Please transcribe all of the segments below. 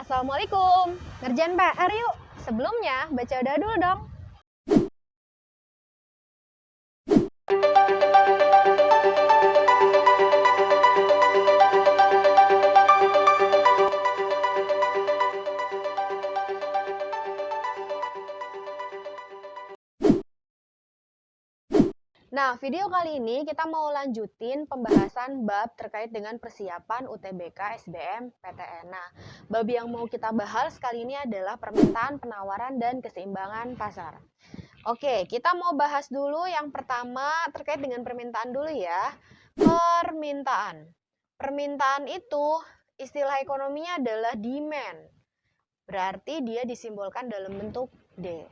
Assalamualaikum. Ngerjain PR yuk. Sebelumnya baca udah dulu dong. Nah, video kali ini kita mau lanjutin pembahasan bab terkait dengan persiapan UTBK, SBM, PTN. Nah, bab yang mau kita bahas kali ini adalah permintaan, penawaran, dan keseimbangan pasar. Oke, kita mau bahas dulu yang pertama terkait dengan permintaan dulu ya. Permintaan. Permintaan itu istilah ekonominya adalah demand. Berarti dia disimbolkan dalam bentuk D.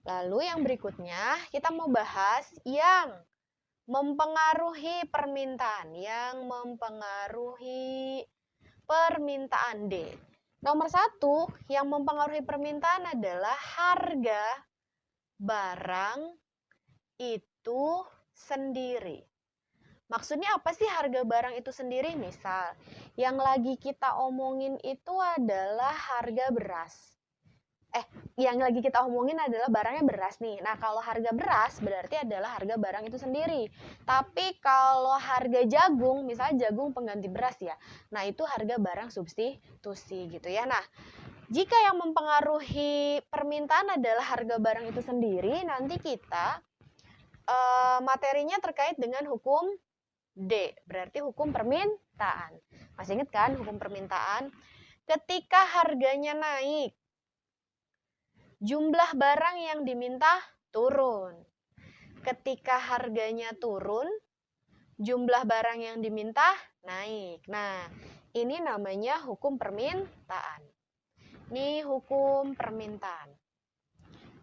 Lalu yang berikutnya kita mau bahas yang mempengaruhi permintaan, D. Nomor 1 yang mempengaruhi permintaan adalah harga barang itu sendiri. Maksudnya apa sih harga barang itu sendiri? Misal, yang lagi kita omongin itu adalah harga beras. Yang lagi kita omongin adalah barangnya beras nih. Nah, kalau harga beras berarti adalah harga barang itu sendiri. Tapi kalau harga jagung, misalnya jagung pengganti beras ya. Nah, itu harga barang substitusi gitu ya. Nah, jika yang mempengaruhi permintaan adalah harga barang itu sendiri, nanti kita materinya terkait dengan hukum D, berarti hukum permintaan. Masih ingat kan hukum permintaan? Ketika harganya naik, jumlah barang yang diminta turun. Ketika harganya turun, jumlah barang yang diminta naik. Nah, ini namanya hukum permintaan. Ini hukum permintaan.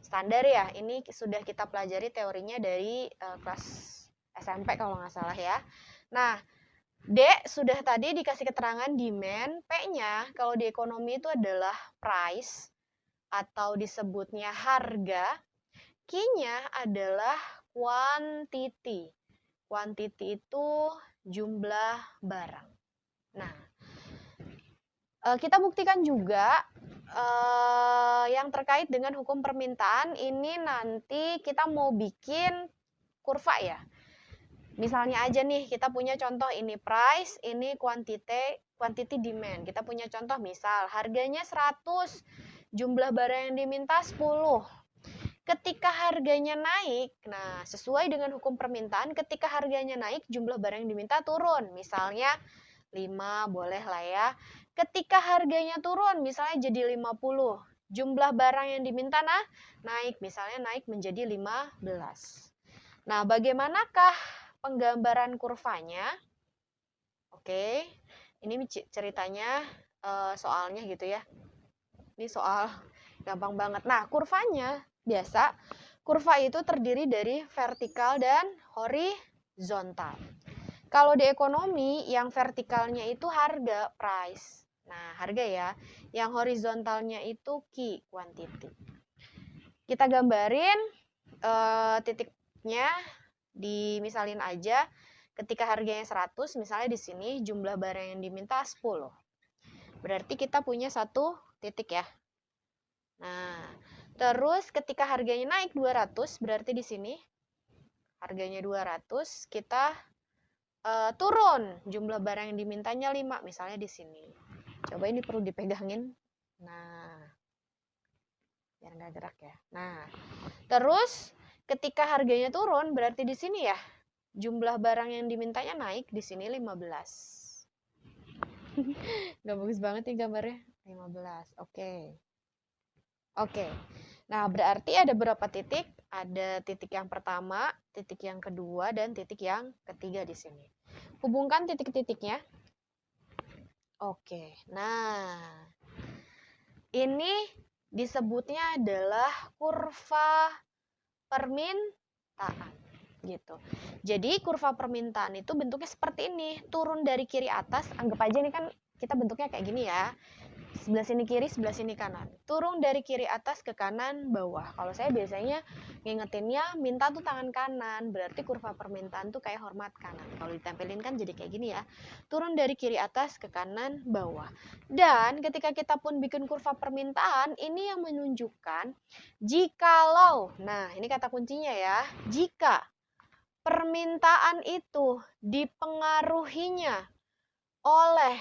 Standar ya, ini sudah kita pelajari teorinya dari kelas SMP kalau nggak salah ya. Nah, D sudah tadi dikasih keterangan demand, P-nya kalau di ekonomi itu adalah price atau disebutnya harga, Q-nya adalah quantity. Quantity itu jumlah barang. Nah, kita buktikan juga yang terkait dengan hukum permintaan ini nanti kita mau bikin kurva ya. Misalnya aja nih kita punya contoh ini price, ini quantity demand. Kita punya contoh misal harganya 100, jumlah barang yang diminta 10. Ketika harganya naik, nah sesuai dengan hukum permintaan, ketika harganya naik jumlah barang yang diminta turun. Misalnya 5 boleh lah ya. Ketika harganya turun misalnya jadi 50, jumlah barang yang diminta naik, misalnya naik menjadi 15. Nah, bagaimanakah penggambaran kurvanya? Oke, ini ceritanya soalnya gitu ya. Ini soal gampang banget. Nah, kurvanya biasa, kurva itu terdiri dari vertikal dan horizontal. Kalau di ekonomi, yang vertikalnya itu harga, price. Nah, harga ya. Yang horizontalnya itu Q, quantity. Kita gambarin titiknya, dimisalin aja. Ketika harganya 100, misalnya di sini jumlah barang yang diminta 10. Berarti kita punya satu titik ya. Nah, terus ketika harganya naik 200, berarti di sini harganya 200, kita turun jumlah barang yang dimintanya 5, misalnya di sini. Coba ini perlu dipegangin. Nah, biar nggak gerak ya. Nah, terus ketika harganya turun, berarti di sini ya, jumlah barang yang dimintanya naik, di sini 15. Nggak bagus banget nih gambarnya. 15, oke. Oke, nah berarti ada berapa titik? Ada titik yang pertama, titik yang kedua, dan titik yang ketiga di sini. Hubungkan titik-titiknya. Oke, nah ini disebutnya adalah kurva permintaan gitu. Jadi kurva permintaan itu bentuknya seperti ini, turun dari kiri atas. Anggap aja ini kan kita bentuknya kayak gini ya. sebelah sini kiri, sebelah sini kanan. Turun dari kiri atas ke kanan bawah. Kalau saya biasanya ngingetinnya minta tuh tangan kanan, berarti kurva permintaan tuh kayak hormat kanan. Kalau ditempelin kan jadi kayak gini ya. Turun dari kiri atas ke kanan bawah. Dan ketika kita pun bikin kurva permintaan, ini yang menunjukkan jikalau, nah ini kata kuncinya ya, jika permintaan itu dipengaruhinya oleh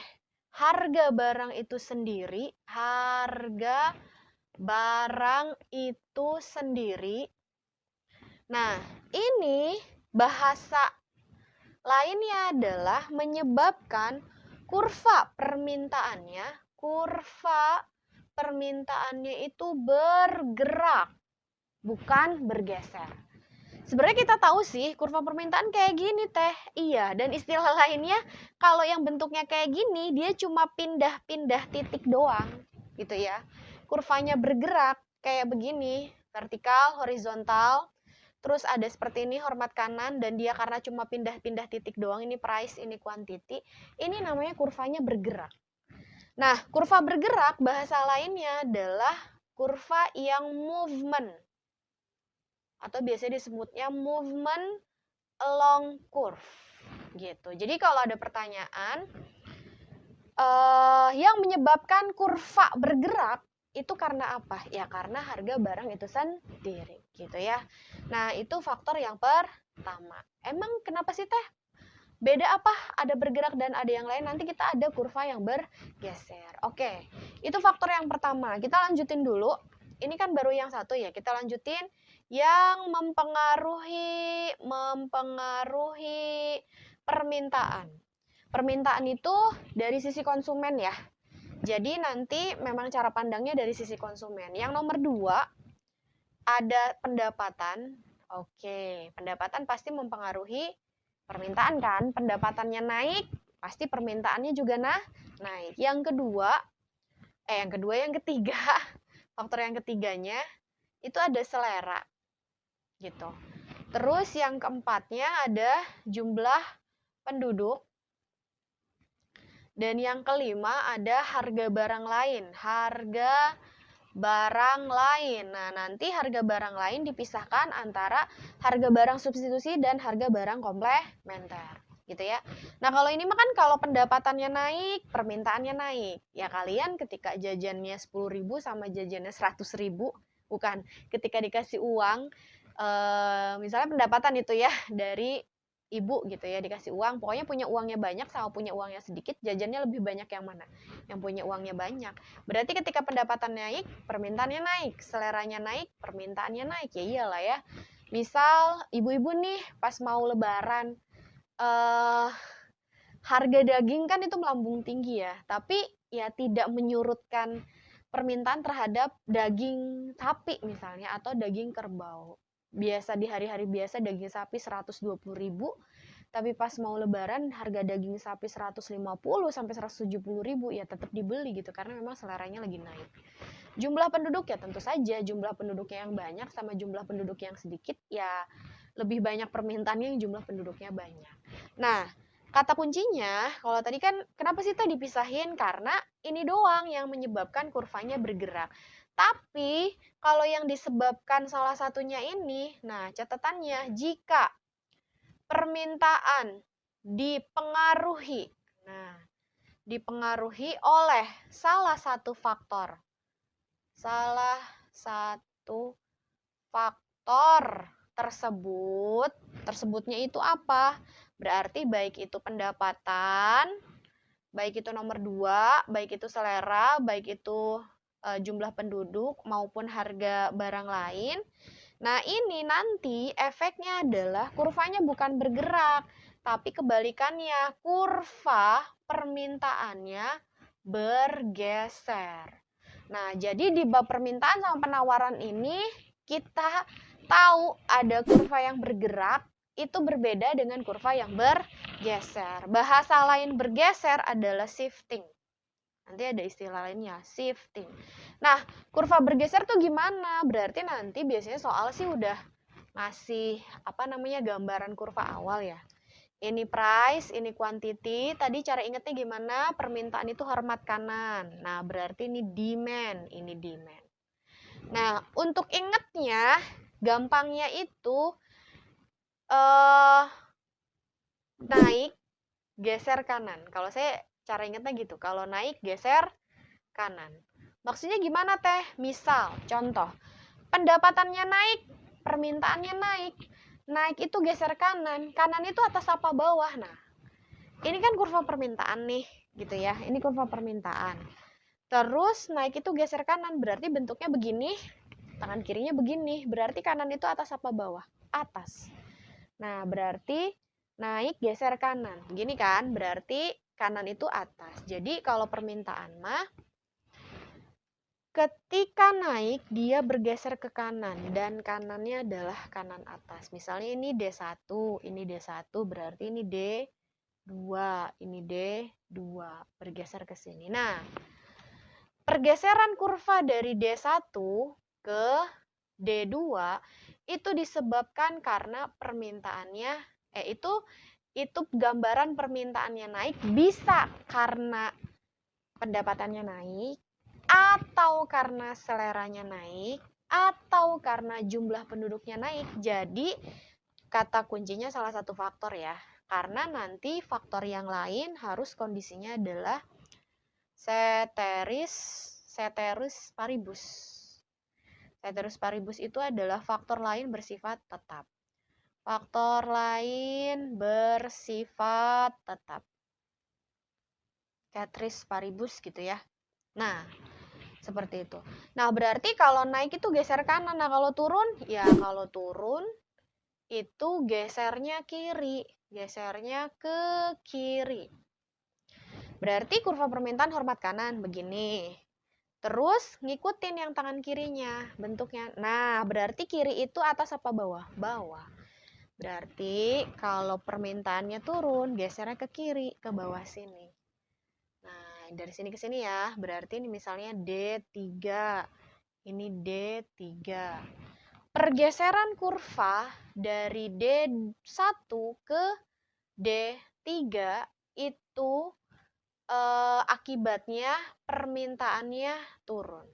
harga barang itu sendiri, harga barang itu sendiri. Nah, ini bahasa lainnya adalah menyebabkan kurva permintaannya itu bergerak, bukan bergeser. Sebenarnya kita tahu sih kurva permintaan kayak gini teh. Iya, dan istilah lainnya kalau yang bentuknya kayak gini dia cuma pindah-pindah titik doang gitu ya. Kurvanya bergerak kayak begini, vertikal, horizontal. Terus ada seperti ini hormat kanan dan dia karena cuma pindah-pindah titik doang, ini price, ini quantity. Ini namanya kurvanya bergerak. Nah, kurva bergerak bahasa lainnya adalah kurva yang movement, atau biasanya disebutnya movement along curve gitu. Jadi kalau ada pertanyaan yang menyebabkan kurva bergerak itu karena apa? Ya karena harga barang itu sendiri gitu ya. Nah itu faktor yang pertama. Emang kenapa sih teh? Beda apa? Ada bergerak dan ada yang lain. Nanti kita ada kurva yang bergeser. Oke, itu faktor yang pertama. Kita lanjutin dulu. Ini kan baru yang satu ya. Kita lanjutin yang mempengaruhi permintaan. Permintaan itu dari sisi konsumen ya. Jadi nanti memang cara pandangnya dari sisi konsumen. Yang nomor 2 ada pendapatan. Oke, pendapatan pasti mempengaruhi permintaan kan. Pendapatannya naik, pasti permintaannya juga naik. Yang ketiga, faktor yang ketiganya itu ada selera gitu. Terus yang keempatnya ada jumlah penduduk. Dan yang kelima ada harga barang lain. Harga barang lain. Nah, nanti harga barang lain dipisahkan antara harga barang substitusi dan harga barang komplementer. Gitu ya. Nah, kalau ini mah kan kalau pendapatannya naik, permintaannya naik. Ya kalian ketika jajannya 10.000 sama jajannya 100.000, bukan, ketika dikasih uang, misalnya pendapatan itu ya dari ibu gitu ya, dikasih uang, pokoknya punya uangnya banyak sama punya uangnya sedikit, jajannya lebih banyak yang mana? Yang punya uangnya banyak. Berarti ketika pendapatan naik, permintaannya naik, seleranya naik, permintaannya naik. Ya iyalah ya. Misal ibu-ibu nih pas mau lebaran, harga daging kan itu melambung tinggi ya, tapi ya tidak menyurutkan permintaan terhadap daging sapi misalnya atau daging kerbau. Biasa di hari-hari biasa daging sapi 120.000, tapi pas mau lebaran harga daging sapi 150 sampai 170.000 ya tetap dibeli gitu karena memang seleranya lagi naik. Jumlah penduduk ya tentu saja jumlah penduduknya yang banyak sama jumlah penduduk yang sedikit ya lebih banyak permintaannya yang jumlah penduduknya banyak. Nah, kata kuncinya kalau tadi kan kenapa sih tadi dipisahin? Karena ini doang yang menyebabkan kurvanya bergerak. Tapi kalau yang disebabkan salah satunya ini, nah catatannya jika permintaan dipengaruhi, nah dipengaruhi oleh salah satu faktor tersebutnya itu apa? Berarti baik itu pendapatan, baik itu nomor 2, baik itu selera, baik itu jumlah penduduk maupun harga barang lain. Nah, ini nanti efeknya adalah kurvanya bukan bergerak, tapi kebalikannya, kurva permintaannya bergeser. Nah, jadi di bab permintaan sama penawaran ini kita tahu ada kurva yang bergerak itu berbeda dengan kurva yang bergeser. Bahasa lain bergeser adalah shifting. Nanti ada istilah lainnya, shifting. Nah, kurva bergeser tuh gimana? Berarti nanti biasanya soal sih udah ngasih gambaran kurva awal ya. Ini price, ini quantity. Tadi cara ingetnya gimana? Permintaan itu hormat kanan. Nah, berarti ini demand, ini demand. Nah, untuk ingetnya, gampangnya itu naik, geser kanan. Kalau saya cara ingetnya gitu. Kalau naik, geser kanan. Maksudnya gimana teh? Misal, contoh, pendapatannya naik, permintaannya naik. Naik itu geser kanan. Kanan itu atas apa bawah? Nah, ini kan kurva permintaan nih, gitu ya. Ini kurva permintaan. Terus naik itu geser kanan, berarti bentuknya begini, tangan kirinya begini. Berarti kanan itu atas apa bawah? Atas. Nah, berarti naik geser kanan. Begini kan? Berarti kanan itu atas. Jadi kalau permintaan mah ketika naik, dia bergeser ke kanan, dan kanannya adalah kanan atas. Misalnya ini D1, berarti ini D2, ini D2, bergeser ke sini. Nah, pergeseran kurva dari D1 ke D2 itu disebabkan karena permintaannya, itu gambaran permintaannya naik, bisa karena pendapatannya naik, atau karena seleranya naik, atau karena jumlah penduduknya naik. Jadi kata kuncinya salah satu faktor ya. Karena nanti faktor yang lain harus kondisinya adalah ceteris paribus. Ceteris paribus itu adalah faktor lain bersifat tetap. Faktor lain bersifat tetap. Ceteris paribus gitu ya. Nah, seperti itu. Nah, berarti kalau naik itu geser kanan. Nah, kalau turun, ya kalau turun itu gesernya kiri. Gesernya ke kiri. Berarti kurva permintaan hormat kanan, begini. Terus ngikutin yang tangan kirinya, bentuknya. Nah, berarti kiri itu atas apa bawah? Bawah. Berarti kalau permintaannya turun, gesernya ke kiri, ke bawah sini. Nah, dari sini ke sini ya. Berarti ini misalnya D3. Ini D3. Pergeseran kurva dari D1 ke D3 itu akibatnya permintaannya turun.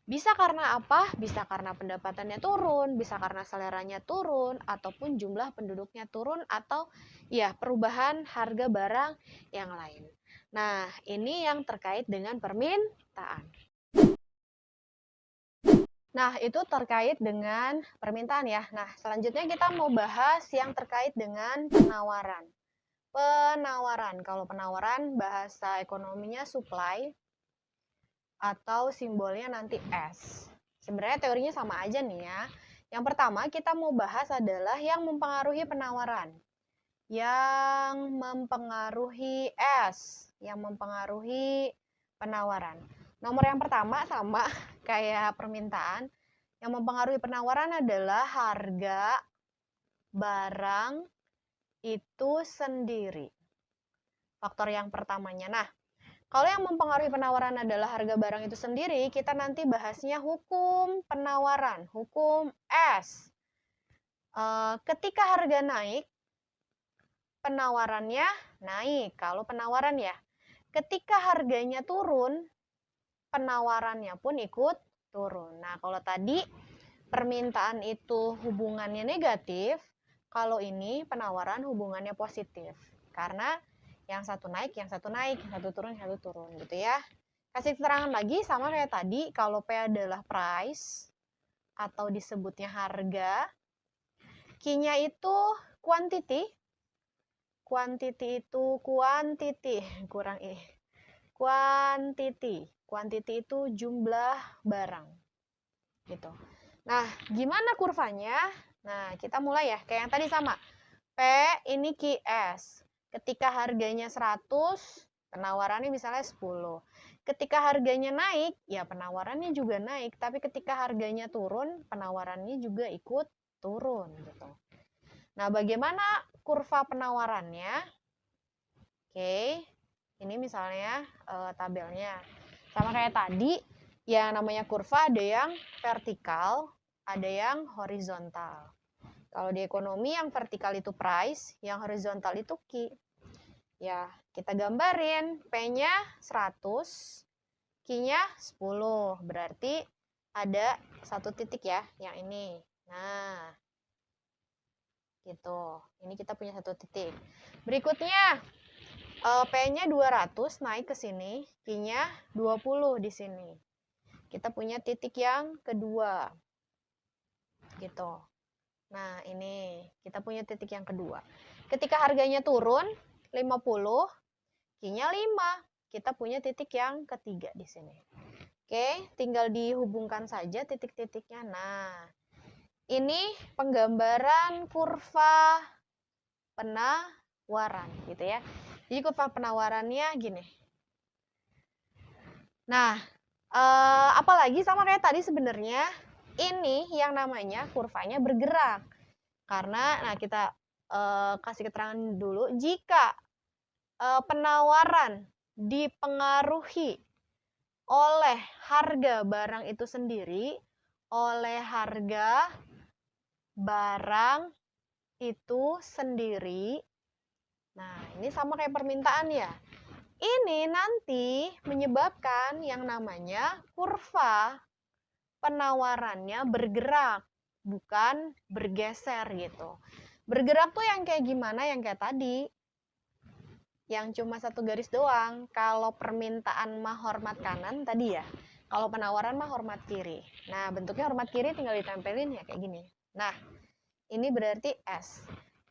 Bisa karena apa? Bisa karena pendapatannya turun, bisa karena seleranya turun, ataupun jumlah penduduknya turun, atau ya perubahan harga barang yang lain. Nah, ini yang terkait dengan permintaan. Nah, itu terkait dengan permintaan ya. Nah, selanjutnya kita mau bahas yang terkait dengan penawaran. Penawaran, kalau penawaran bahasa ekonominya supply, atau simbolnya nanti S. Sebenarnya teorinya sama aja nih ya. Yang pertama kita mau bahas adalah yang mempengaruhi penawaran. Yang mempengaruhi S. Yang mempengaruhi penawaran. Nomor yang pertama sama kayak permintaan. Yang mempengaruhi penawaran adalah harga barang itu sendiri. Faktor yang pertamanya. Nah, kalau yang mempengaruhi penawaran adalah harga barang itu sendiri, kita nanti bahasnya hukum penawaran, hukum S. Ketika harga naik, penawarannya naik. Kalau penawaran ya, ketika harganya turun, penawarannya pun ikut turun. Nah, kalau tadi permintaan itu hubungannya negatif, kalau ini penawaran hubungannya positif. Karena yang satu naik, yang satu naik, yang satu turun gitu ya. Kasih keterangan lagi sama kayak tadi, kalau P adalah price atau disebutnya harga, Q-nya itu quantity. Quantity itu quantity, kurang quantity. Quantity itu jumlah barang. Gitu. Nah, gimana kurvanya? Nah, kita mulai ya, kayak yang tadi sama. P ini QS. Ketika harganya 100, penawarannya misalnya 10. Ketika harganya naik, ya penawarannya juga naik. Tapi ketika harganya turun, penawarannya juga ikut turun. Gitu. Nah, bagaimana kurva penawarannya? Oke, ini misalnya tabelnya. Sama kayak tadi, yang namanya kurva ada yang vertikal, ada yang horizontal. Kalau di ekonomi yang vertikal itu price, yang horizontal itu key. Ya, kita gambarin P-nya 100, Q-nya 10. Berarti ada satu titik ya, yang ini. Nah, gitu. Ini kita punya satu titik. Berikutnya, P-nya 200 naik ke sini, Q-nya 20 di sini. Kita punya titik yang kedua. Gitu. Nah, ini kita punya titik yang kedua. Ketika harganya turun 50, Q-nya 5. Kita punya titik yang ketiga di sini. Oke, tinggal dihubungkan saja titik-titiknya. Nah, ini penggambaran kurva penawaran gitu ya. Jadi kurva penawarannya gini. Nah, apalagi sama kayak tadi sebenarnya ini yang namanya kurvanya bergerak. Karena, nah kita kasih keterangan dulu, jika penawaran dipengaruhi oleh harga barang itu sendiri, oleh harga barang itu sendiri. Nah, ini sama kayak permintaan ya. Ini nanti menyebabkan yang namanya kurva penawarannya bergerak, bukan bergeser gitu. Bergerak tuh yang kayak gimana? Yang kayak tadi, yang cuma satu garis doang. Kalau permintaan mah hormat kanan tadi ya, kalau penawaran mah hormat kiri. Nah, bentuknya hormat kiri tinggal ditempelin ya kayak gini. Nah, ini berarti S.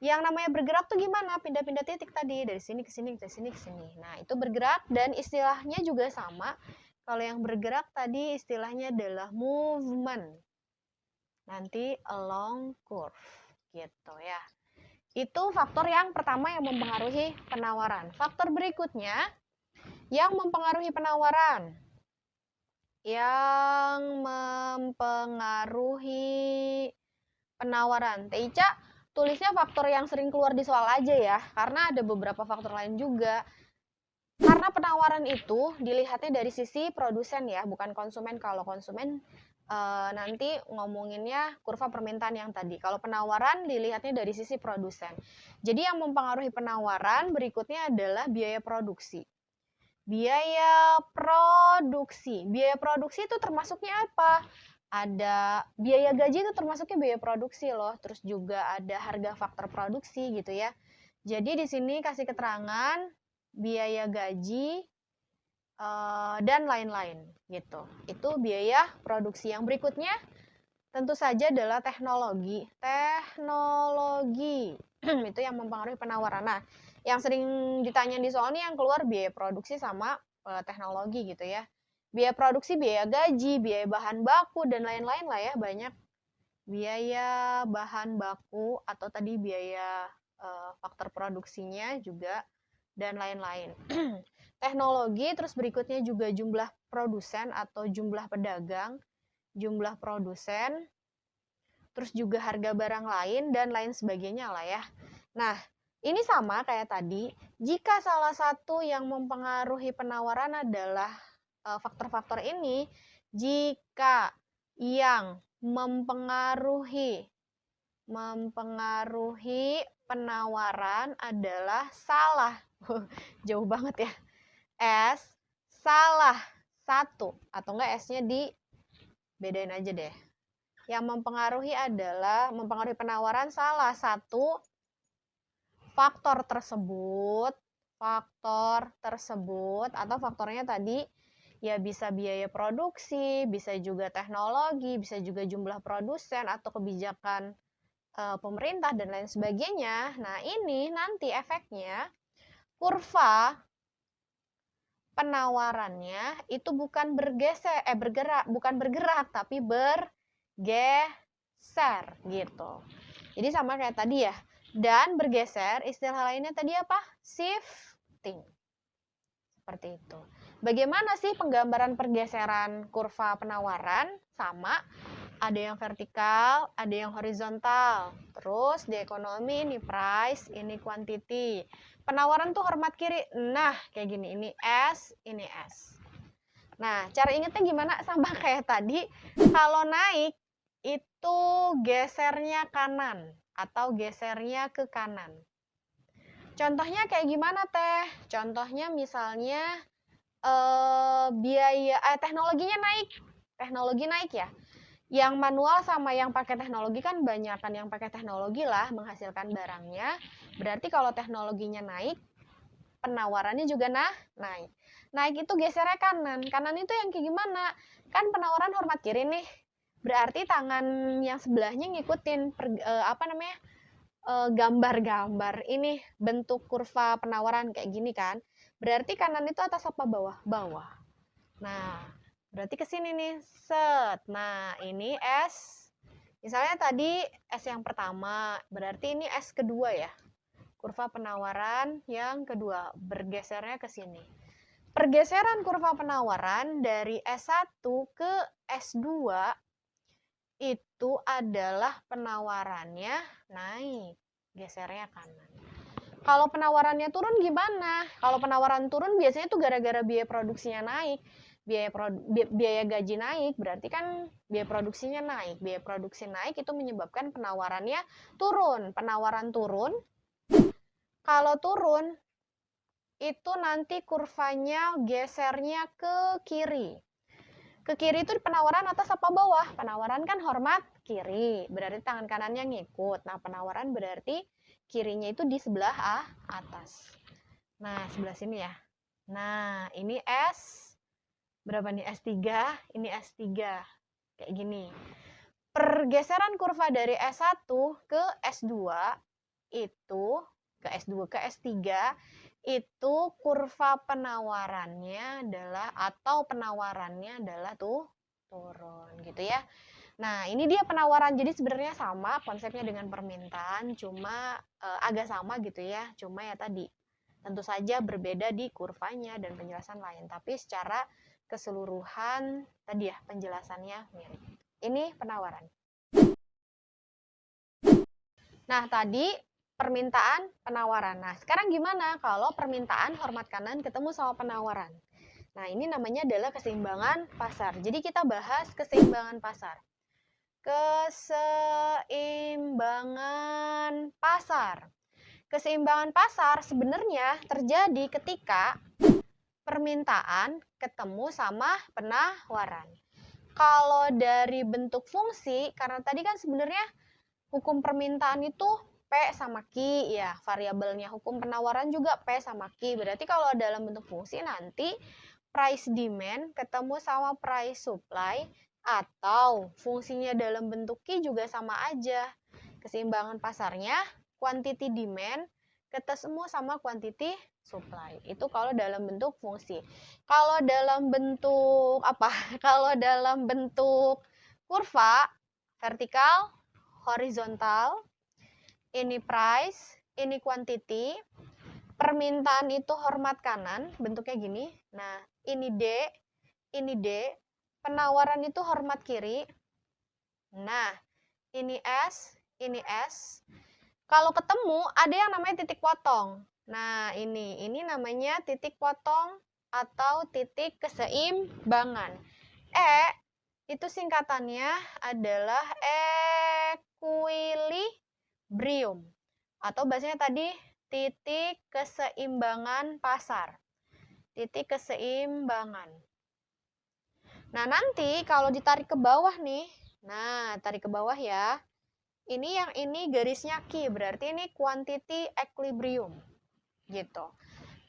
Yang namanya bergerak tuh gimana? Pindah-pindah titik tadi, dari sini ke sini, ke sini, ke sini. Nah, itu bergerak dan istilahnya juga sama. Kalau yang bergerak tadi istilahnya adalah movement. Nanti along curve gitu ya. Itu faktor yang pertama yang mempengaruhi penawaran. Faktor berikutnya yang mempengaruhi penawaran. Yang mempengaruhi penawaran. Teica tulisnya faktor yang sering keluar di soal aja ya, karena ada beberapa faktor lain juga. Karena penawaran itu dilihatnya dari sisi produsen ya, bukan konsumen. Kalau konsumen nanti ngomonginnya kurva permintaan yang tadi. Kalau penawaran dilihatnya dari sisi produsen. Jadi yang mempengaruhi penawaran berikutnya adalah biaya produksi. Biaya produksi. Biaya produksi itu termasuknya apa? Ada biaya gaji itu termasuknya biaya produksi loh. Terus juga ada harga faktor produksi gitu ya. Jadi di sini kasih keterangan biaya gaji dan lain-lain gitu. Itu biaya produksi. Yang berikutnya tentu saja adalah teknologi. Teknologi itu yang mempengaruhi penawaran. Nah, yang sering ditanya di soal ini yang keluar biaya produksi sama teknologi gitu ya. Biaya produksi, biaya gaji, biaya bahan baku dan lain-lain lah ya, banyak biaya bahan baku atau tadi biaya faktor produksinya juga dan lain-lain. Teknologi, terus berikutnya juga jumlah produsen atau jumlah pedagang, jumlah produsen, terus juga harga barang lain dan lain sebagainya lah ya. Nah, ini sama kayak tadi, jika salah satu yang mempengaruhi penawaran adalah faktor-faktor ini, jika yang mempengaruhi penawaran adalah salah, jauh banget ya, S salah satu atau enggak S-nya dibedain aja deh. Yang mempengaruhi penawaran salah satu faktor tersebut atau faktornya tadi ya bisa biaya produksi, bisa juga teknologi, bisa juga jumlah produsen atau kebijakan pemerintah dan lain sebagainya. Nah, ini nanti efeknya kurva penawarannya itu bukan bergerak tapi bergeser gitu. Jadi sama kayak tadi ya. Dan bergeser, istilah lainnya tadi apa? Shifting. Seperti itu. Bagaimana sih penggambaran pergeseran kurva penawaran? Sama, ada yang vertikal, ada yang horizontal. Terus di ekonomi ini price, ini quantity. Penawaran tuh hormat kiri. Nah, kayak gini. Ini S, ini S. Nah, cara ingetnya gimana? Sama kayak tadi. Kalau naik, itu gesernya kanan. atau gesernya ke kanan. Contohnya kayak gimana teh? Contohnya misalnya teknologi naik ya. Yang manual sama yang pakai teknologi kan banyak kan yang pakai teknologi lah menghasilkan barangnya. Berarti kalau teknologinya naik, penawarannya juga naik. Naik itu gesernya kanan. Kanan itu yang kayak gimana? Kan penawaran hormat kiri nih. Berarti tangan yang sebelahnya ngikutin gambar-gambar ini bentuk kurva penawaran kayak gini kan. Berarti kanan itu atas apa bawah? Bawah. Nah, berarti ke sini nih. Set. Nah, ini S. Misalnya tadi S yang pertama, berarti ini S kedua ya. Kurva penawaran yang kedua, bergesernya ke sini. Pergeseran kurva penawaran dari S1 ke S2 itu adalah penawarannya naik, gesernya kanan. Kalau penawarannya turun gimana? Kalau penawaran turun biasanya itu gara-gara biaya produksinya naik. Biaya gaji naik, berarti kan biaya produksinya naik. Biaya produksi naik itu menyebabkan penawarannya turun. Penawaran turun, kalau turun, itu nanti kurvanya gesernya ke kiri. Ke kiri itu penawaran atas apa bawah? Penawaran kan hormat kiri, berarti tangan kanannya ngikut. Nah, penawaran berarti kirinya itu di sebelah atas. Nah, sebelah sini ya. Nah, ini S. Berapa nih? S3. Ini S3. Kayak gini. Pergeseran kurva dari S1 ke S2 itu, ke S2 ke S3, itu kurva penawarannya adalah, atau penawarannya adalah turun gitu ya. Nah, ini dia penawaran. Jadi sebenarnya sama konsepnya dengan permintaan, cuma agak sama gitu ya. Cuma ya tadi, tentu saja berbeda di kurvanya dan penjelasan lain. Tapi secara keseluruhan tadi ya penjelasannya mirip. Ini penawaran. Nah, tadi permintaan, penawaran. Nah, sekarang gimana kalau permintaan hormat kanan ketemu sama penawaran? Nah, ini namanya adalah keseimbangan pasar. Jadi kita bahas keseimbangan pasar. Keseimbangan pasar. Keseimbangan pasar sebenarnya terjadi ketika permintaan ketemu sama penawaran. Kalau dari bentuk fungsi, karena tadi kan sebenarnya hukum permintaan itu P sama Q ya, variabelnya. Hukum penawaran juga P sama Q. Berarti kalau dalam bentuk fungsi nanti price demand ketemu sama price supply, atau fungsinya dalam bentuk Q juga sama aja. Keseimbangan pasarnya quantity demand ketemu sama quantity supply. Itu kalau dalam bentuk fungsi. Kalau dalam bentuk apa? Kalau dalam bentuk kurva vertikal, horizontal, ini price, ini quantity, permintaan itu hormat kanan, bentuknya gini. Nah, ini D, penawaran itu hormat kiri. Nah, ini S, ini S. Kalau ketemu ada yang namanya titik potong. Nah, ini namanya titik potong atau titik keseimbangan. Itu singkatannya adalah equilibrium. Atau bahasanya tadi titik keseimbangan pasar. Titik keseimbangan. Nah, nanti kalau ditarik ke bawah nih, nah tarik ke bawah ya. Ini yang ini garisnya Q, berarti ini quantity equilibrium. Gitu.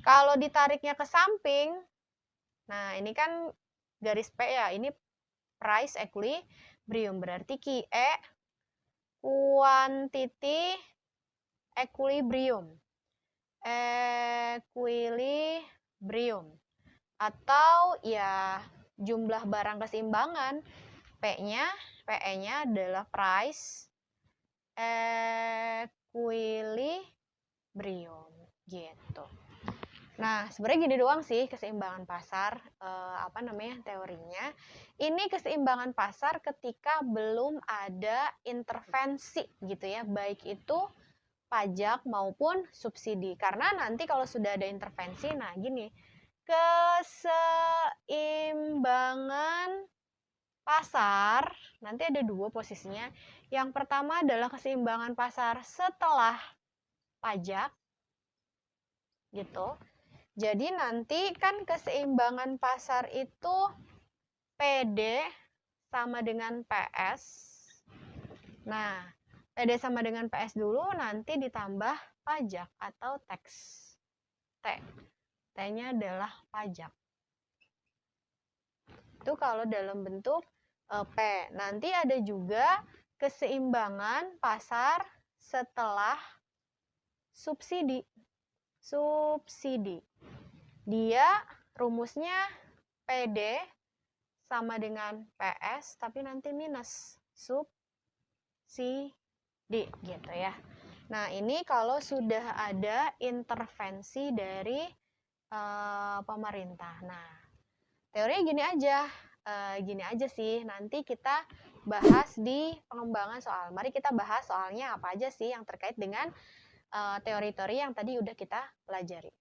Kalau ditariknya ke samping, nah ini kan garis P ya, ini price equilibrium, berarti QE quantity equilibrium. Equilibrium. Atau ya jumlah barang keseimbangan. PE-nya adalah price equilibrium gitu. Nah, sebenarnya gini doang sih keseimbangan pasar, teorinya. Ini keseimbangan pasar ketika belum ada intervensi gitu ya, baik itu pajak maupun subsidi. Karena nanti kalau sudah ada intervensi, nah gini, keseimbangan pasar, nanti ada dua posisinya. Yang pertama adalah keseimbangan pasar setelah pajak, gitu. Jadi nanti kan keseimbangan pasar itu PD sama dengan PS. Nah, PD sama dengan PS dulu, nanti ditambah pajak atau tax. T. T-nya adalah pajak. Itu kalau dalam bentuk P. Nanti ada juga keseimbangan pasar setelah subsidi. Subsidi. Dia rumusnya PD sama dengan PS, tapi nanti minus subsidi gitu ya. Nah, ini kalau sudah ada intervensi dari pemerintah. Nah, teorinya gini aja sih. Nanti kita bahas di pengembangan soal. Mari kita bahas soalnya apa aja sih yang terkait dengan teori-teori yang tadi udah kita pelajari.